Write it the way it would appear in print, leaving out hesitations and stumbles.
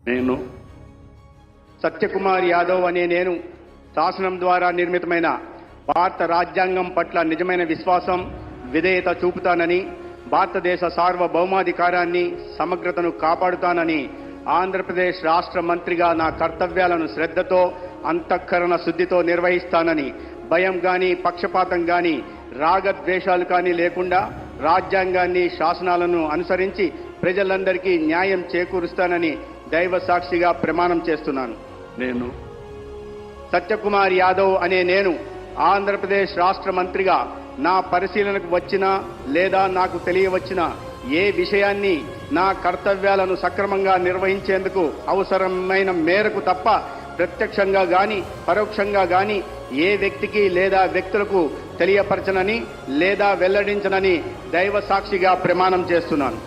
నేను సత్యకుమార్ యాదవ్ అనే నేను శాసనం ద్వారా నిర్మితమైన భారత రాజ్యాంగం పట్ల నిజమైన విశ్వాసం, విధేయత చూపుతానని, భారతదేశ సార్వభౌమాధికారాన్ని, సమగ్రతను కాపాడుతానని ఆంధ్రప్రదేశ్ రాష్ట్ర మంత్రిగా నా కర్తవ్యాలను శ్రద్ధతో, అంతఃకరణ శుద్ధితో నిర్వహిస్తానని, భయం గాని, పక్షపాతం గాని, రాగద్వేషాలు కానీ లేకుండా రాజ్యాంగాన్ని, శాసనాలను అనుసరించి ప్రజలందరికీ న్యాయం చేకూరుస్తానని దైవ సాక్షిగా ప్రమాణం చేస్తున్నాను. నేను సత్యకుమార్ యాదవ్ అనే నేను ఆంధ్రప్రదేశ్ రాష్ట్ర మంత్రిగా నా పరిశీలనకు వచ్చినా లేదా నాకు తెలియవచ్చినా ఏ విషయాన్ని నా కర్తవ్యాలను సక్రమంగా నిర్వహించేందుకు అవసరమైన మేరకు తప్ప ప్రత్యక్షంగా గాని పరోక్షంగా గాని ఏ వ్యక్తికి లేదా వ్యక్తులకు తెలియపరచనని లేదా వెల్లడించనని దైవ సాక్షిగా ప్రమాణం చేస్తున్నాను.